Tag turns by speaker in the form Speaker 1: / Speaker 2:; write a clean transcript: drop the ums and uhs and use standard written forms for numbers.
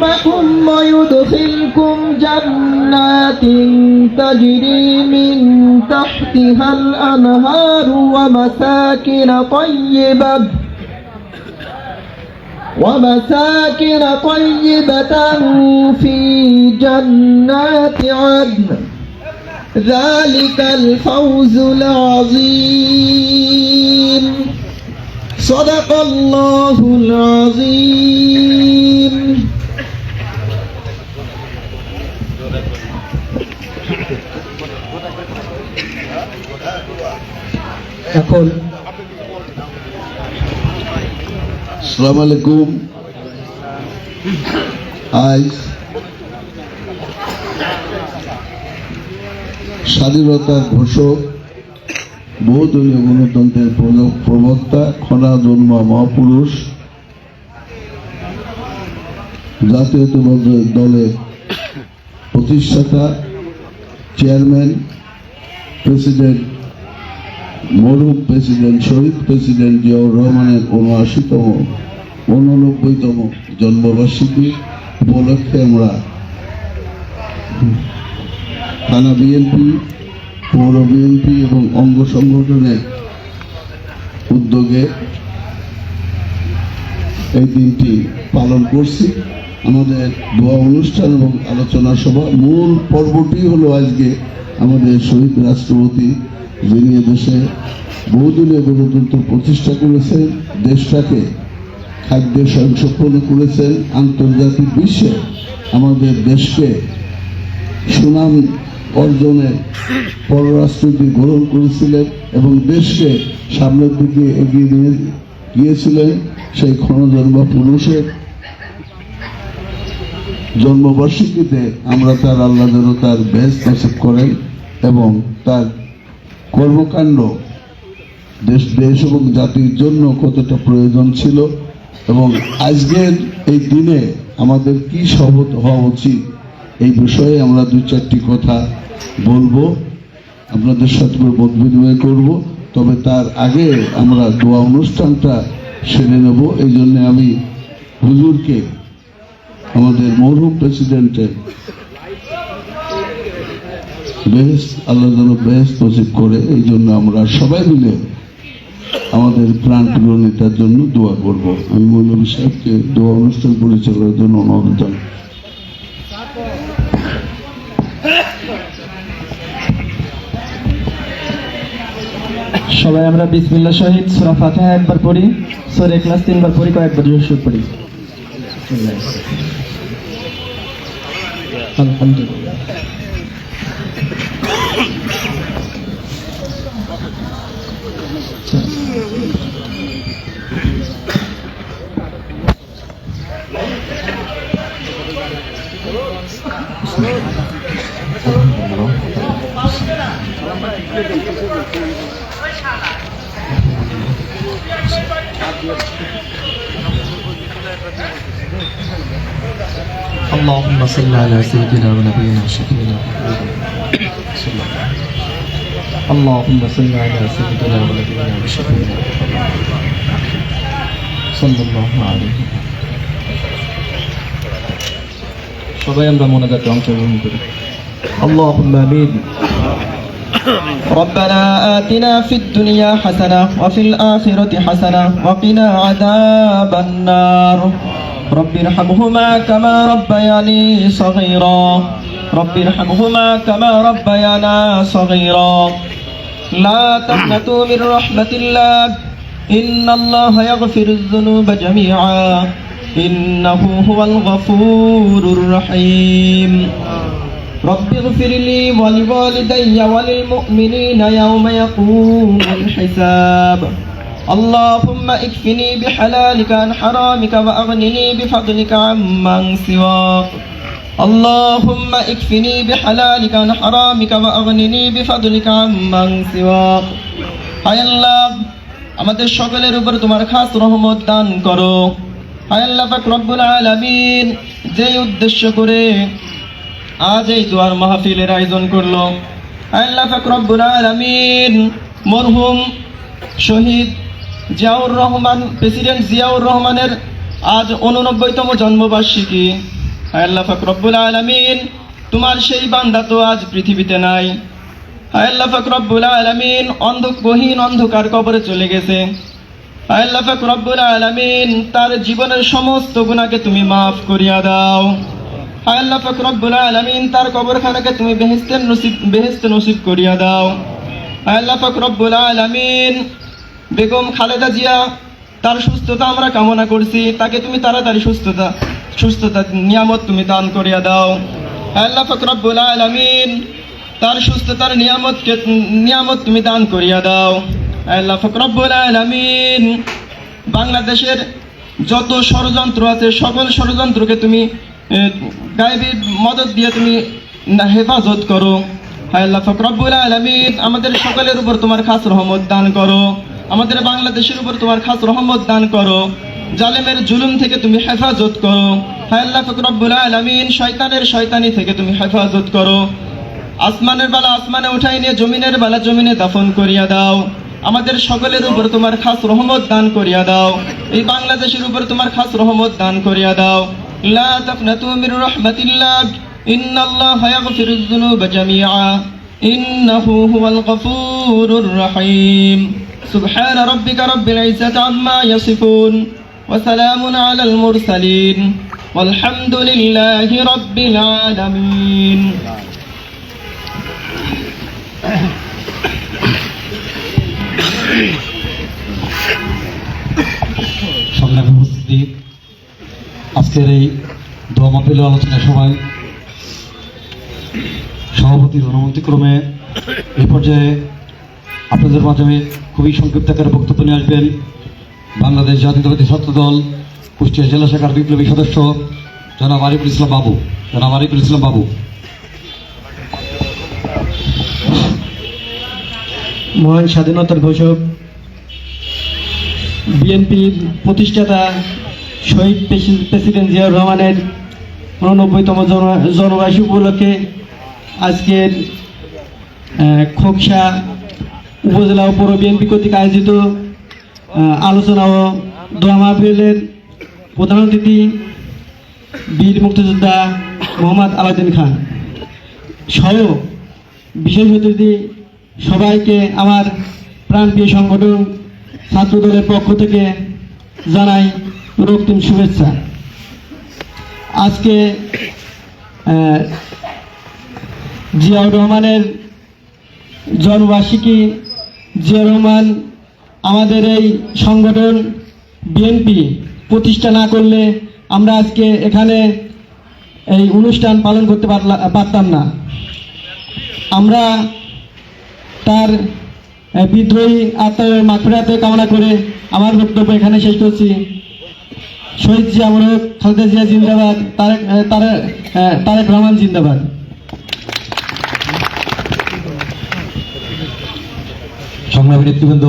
Speaker 1: يرحمكم ويدخلكم جنات تجري من تحتها الأنهار ومساكن طيبة في جنات عدن ذلك الفوز العظيم صدق الله العظيم
Speaker 2: এখন
Speaker 3: আসসালামু আলাইকুম। আজ স্বাধীনতার ঘোষক বহুদলীয় গণতন্ত্রের প্রবক্তা খনা জন্মা মহাপুরুষ জাতীয়তাবাদী দলের প্রতিষ্ঠাতা চেয়ারম্যান প্রেসিডেন্ট মরহুম প্রেসিডেন্ট শহীদ প্রেসিডেন্ট জিয়াউর রহমানের 89তম জন্মবার্ষিকী উপলক্ষে আমরা থানা বিএনপি পৌর বিএনপি এবং অঙ্গ সংগঠনের উদ্যোগে এই দিনটি পালন করছি। আমাদের দোয়া অনুষ্ঠান এবং আলোচনা সভা মূল পর্বটি হলো আজকে আমাদের শহীদ রাষ্ট্রপতি যিনি দেশে বহুদলীয় গণতন্ত্র প্রতিষ্ঠা করেছেন, দেশটাকে খাদ্যে স্বয়ংসম্পন্ন করেছেন, আন্তর্জাতিক বিশ্বে আমাদের দেশকে সুনাম অর্জনের পররাষ্ট্রনীতি গ্রহণ করেছিলেন এবং দেশকে সামনের দিকে এগিয়ে নিয়ে গিয়েছিলেন। সেই ক্ষণজন্মা পুরুষের জন্মবার্ষিকীতে আমরা তার আল্লাহ যেন তার বেশ নসিব করেন এবং তার কর্মকাণ্ড দেশ এবং জাতির জন্য কতটা প্রয়োজন ছিল এবং আজকের এই দিনে আমাদের কি শপথ হওয়া উচিত এই বিষয়ে আমরা 2-4টি কথা বলবো, আপনাদের সাথে মত বিনিময় করব। তবে তার আগে আমরা দোয়া অনুষ্ঠানটা সেরে নেব। এই জন্য আমি হুজুরকে আমাদের মরহুম প্রেসিডেন্টের বেহেশত আল্লাহ যেন বেহেশত নসিব করে এই জন্য আমরা সবাই মিলে আমাদের প্রাণপ্রিয় নেতার জন্য দোয়া করব। আমি মৌলভী সাহেবকে দোয়া অনুষ্ঠান পরিচালনার জন্য অনুরোধ জানাই।
Speaker 1: সবাই আমরা বিসমিল্লাহ শহীদ সূরা ফাতিহা একবার পড়ি, সূরা ইখলাস 3বার পড়ি, কয়েকবার জোরে পড়ি। আলহামদুলিল্লাহ।
Speaker 2: اللهم صل على سيدنا ونبينا وشفيعنا اللهم صل على سيدنا ونبينا وشفيعنا صلى الله عليه সবাই আমরা মোনাজাতে অংশগ্রহণ করি। اللهم آمين।
Speaker 1: ربنا آتنا في الدنيا حسنة وفي الآخرة حسنة وقنا عذاب النار رب ارحمهما كما ربياني صغيرا رب ارحمهما كما ربيانا صغيرا لا تقنطوا من رحمة الله إن الله يغفر الذنوب جميعا إنه هو الغفور الرحيم رب اغفر لي ولوالدي وللمؤمنين يوم يقوم الحساب اللهم اكفني بحلالك عن حرامك وأغنني بفضلك عمن سواك اللهم اكفني بحلالك عن حرامك وأغنني بفضلك عمن سواك হায় আল্লাহ আমাদের সকলের উপর তোমার খাস রহমত দান করো। হায় আল্লাহ পাক রব্বুল আলামিন যেই উদ্দেশ্য করে আজ এই দোয়ার মাহফিলের আয়োজন করলো, হায় আল্লাহ পাক রব্বুল আলামিন মরহুম শহীদ জিয়াউর রহমান প্রেসিডেন্ট জিয়াউর রহমানের আজ 89তম জন্মবার্ষিকী, হায় আল্লাহ পাক রব্বুল আলামিন, তোমার সেই বান্দা তো আজ পৃথিবীতে নাই। হায় আল্লাহ পাক রব্বুল আলামিন, গহীন অন্ধকার কবরে চলে গেছে। হায় আল্লাহ পাক রব্বুল আলামিন, তার জীবনের সমস্ত গুনাহকে তুমি মাফ করিয়া দাও। হায় আল্লাহ পাক রব্বুল আলামিন, তার কবরখানাকে তুমি বেহেশত নসিব করিয়া দাও। হায় আল্লাহ পাক রব্বুল আলামিন, বেগম খালেদা জিয়া, তার সুস্থতা আমরা কামনা করছি, তাকে তুমি তাড়াতাড়ি সুস্থতা নিয়ামত তুমি দান করিয়া দাও। হায় আল্লাহ পাক রব্বুল আলামিন, তার সুস্থতার নিয়ামত তুমি দান করিয়া দাও। হায় আল্লাহ পাক রব্বুল আলামিন, বাংলাদেশের যত ষড়যন্ত্র আছে সকল ষড়যন্ত্রকে তুমি গায়েবী মদত দিয়ে তুমি হেফাজত করো। হায় আল্লাহ পাক রব্বুল আলামিন, আমাদের সকলের উপর তোমার খাস রহমত দান করো, আমাদের বাংলাদেশের উপর তোমার খাস রহমত দান করো, জালেমের জুলুম থেকে তুমি হেফাজত করো। হায় আল্লাহ পাক রব্বুল আলামিন, শয়তানের শয়তানি থেকে তুমি হেফাজত করো। আসমানের বালা আসমানে উঠাই নিয়ে জমিনের বালা জমিনে দাফন করিয়া দাও। আমাদের সকলের উপর তোমার খাস রহমত দান করিয়া দাও। এই বাংলাদেশের উপর তোমার খাস রহমত দান করিয়া দাও। লা তাকনাতু মির রাহমাতিল্লাহ, ইন্নাল্লাহা ইয়াগফিরুয যুনুবা জামিআ, ইন্নাহু হুয়াল গফুরুর রহিম। সুবহান রাব্বিকা রাব্বিল ইজ্জাতি আম্মা ইয়াসিফুন ওয়া সালামুন আলাল মুরসালিন ওয়ালহামদুলিল্লাহি রাব্বিল আলামিন।
Speaker 2: সংগ্রামী উপস্থিতি, আজকের এই দোয়া মাহফিল আলোচনা সভায় সভাপতির অনুমতিক্রমে এই পর্যায়ে আপনাদের মাধ্যমে খুবই সংক্ষিপ্ত আকারে বক্তব্য নিয়ে আসবেন বাংলাদেশ জাতীয়তাবাদী ছাত্র দল কুষ্টিয়া জেলা শাখার বিপ্লবী সদস্য জনাব আরিফুল ইসলাম বাবু। জনাব আরিফুল ইসলাম বাবু।
Speaker 1: মহান স্বাধীনতার ঘোষক, বিএনপির প্রতিষ্ঠাতা শহীদ প্রেসিডেন্ট জিয়াউর রহমানের 89তম জন্মবার্ষিকী উপলক্ষে আজকের খোকসা উপজেলা ও পৌর বিএনপি কর্তৃক আয়োজিত আলোচনা ও দোয়া মাহফিলের প্রধান অতিথি বীর মুক্তিযোদ্ধা মোহাম্মদ আলাউদ্দিন খান সহ বিশেষ অতিথি সবাইকে আমার প্রাণপ্রিয় সংগঠন ছাত্র দলের পক্ষ থেকে জানাই রক্তিম শুভেচ্ছা। আজকে জিয়াউর রহমানের জন্মবার্ষিকী। জিয়াউর রহমান আমাদের এই সংগঠন বিএনপি প্রতিষ্ঠা না করলে আমরা আজকে এখানে এই অনুষ্ঠান পালন করতে পারতাম না। আমরা তার বিদ্রোহী আত্মার মাগফিরাত কামনা করে আমার বক্তব্য এখানে শেষ করছি। শহীদ জিয়া মরহুম, খালেদা জিয়া জিন্দাবাদ, তারেক রহমান জিন্দাবাদ।
Speaker 2: সংগ্রামী নেতৃবৃন্দ,